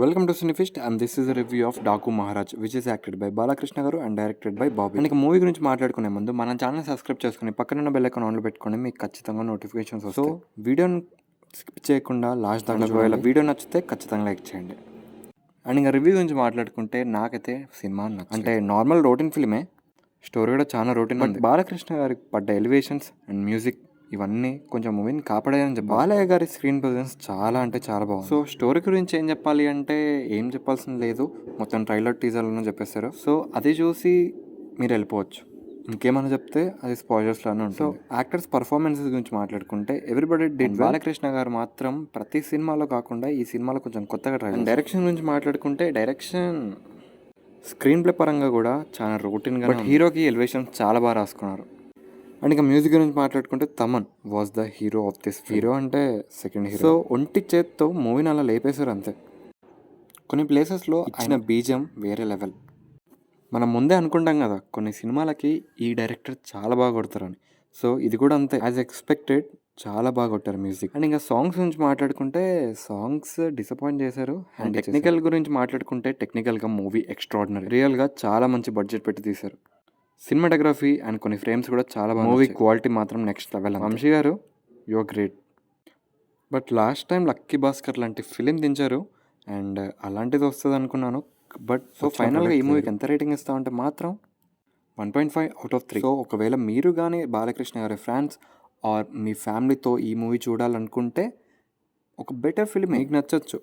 Welcome to Cinefist and this is review of Daaku Maharaaj which is acted by Balakrishna garu and directed by Bobby. And movie గురించి మాట్లాడుకునే ముందు మన channel subscribe చేసుకుని పక్కన bell icon ఆన్లో పెట్టుకోండి, మీకు ఖచ్చితంగా నోటిఫికేషన్స్ వస్తాయి. సో వీడియోని స్కిప్ చేయకుండా లాస్ట్ దాకా ఒకవేళ వీడియో నచ్చితే ఖచ్చితంగా లైక్ చేయండి. అండ్ ఇంకా రివ్యూ గురించి మాట్లాడుకుంటే నాకైతే సినిమా అంటే నార్మల్ రొటీన్ ఫిల్మే, స్టోరీ కూడా చాలా రొటీన్. బట్ బాలకృష్ణ గారికి పడ్డ ఎలివేషన్స్ అండ్ మ్యూజిక్ ఇవన్నీ కొంచెం మూవీని కాపాడాయని చెప్పి బాలయ్య గారి స్క్రీన్ ప్రజెన్స్ చాలా అంటే చాలా బాగుంది. సో స్టోరీ గురించి ఏం చెప్పాలి అంటే ఏం చెప్పాల్సిన లేదు, మొత్తం ట్రైలర్ టీజర్లోనే చెప్పేశారు. సో అది చూసి మీరు వెళ్ళిపోవచ్చు, ఇంకేమైనా చెప్తే అది స్పాయిలర్స్ లానే ఉంటుంది. సో యాక్టర్స్ పర్ఫార్మెన్సెస్ గురించి మాట్లాడుకుంటే ఎవ్రీబడి డిడ్. బాలకృష్ణ గారు మాత్రం ప్రతి సినిమాలో కాకుండా ఈ సినిమాలో కొంచెం కొత్తగా ట్రై. డైరెక్షన్ గురించి మాట్లాడుకుంటే డైరెక్షన్ స్క్రీన్ ప్లే పరంగా కూడా చాలా రొటీన్గా, బట్ హీరోకి ఎలివేషన్ చాలా బాగా రాసుకున్నారు. అండ్ ఇంకా మ్యూజిక్ గురించి మాట్లాడుకుంటే Thaman was the hero of this. Hero అంటే సెకండ్ హీరో. సో ఒంటి చేత్తో మూవీని అలా లేపేశారు అంతే. కొన్ని ప్లేసెస్లో ఆయన బీజం వేరే లెవెల్. మనం ముందే అనుకుంటాం కదా కొన్ని సినిమాలకి ఈ డైరెక్టర్ చాలా బాగా కొడతారని. సో ఇది కూడా అంతే, యాజ్ ఎక్స్పెక్టెడ్ చాలా బాగా కొట్టారు మ్యూజిక్. అండ్ ఇంకా సాంగ్స్ గురించి మాట్లాడుకుంటే సాంగ్స్ డిసప్పాయింట్ చేశారు. అండ్ టెక్నికల్ గురించి మాట్లాడుకుంటే టెక్నికల్గా మూవీ ఎక్స్ట్రాడినరీ, రియల్గా చాలా మంచి బడ్జెట్ పెట్టి తీశారు. సినిమాటోగ్రఫీ అండ్ కొన్ని ఫ్రేమ్స్ కూడా చాలా బాగా. మూవీ క్వాలిటీ మాత్రం నెక్స్ట్ లెవెల్. వంశీ గారు your great. But last time lucky Bhaskar లాంటి ఫిలిం దించారు అండ్ అలాంటిది వస్తుంది అనుకున్నాను. బట్ సో ఫైనల్గా ఈ మూవీకి ఎంత రేటింగ్ ఇస్తామంటే మాత్రం 1.5 అవుట్ ఆఫ్ 3. సో ఒకవేళ మీరు కానీ బాలకృష్ణ గారి ఫ్యాన్స్ ఆర్ మీ ఫ్యామిలీతో ఈ మూవీ చూడాలనుకుంటే ఒక బెటర్ ఫిలిం మీకు నచ్చచ్చు.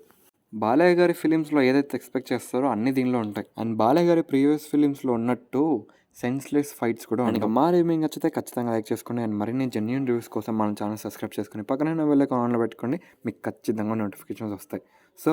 బాలయ్య గారి ఫిలిమ్స్లో ఏదైతే ఎక్స్పెక్ట్ చేస్తారో అన్ని దీనిలో ఉంటాయి. అండ్ బాలయ్య గారి ప్రీవియస్ ఫిలిమ్స్లో ఉన్నట్టు సెన్స్లెస్ ఫైట్స్ కూడా ఉంటాయి. మా రివ్యూ నచ్చితే ఖచ్చితంగా లైక్ చేసుకోండి అండ్ మరిన్ని జెన్యూన్ రివ్యూస్ కోసం మన ఛానల్ సబ్స్క్రైబ్ చేసుకుని పక్కన వెళ్ళే ఆన్లో పెట్టుకోండి, మీకు ఖచ్చితంగా నోటిఫికేషన్స్ వస్తాయి. సో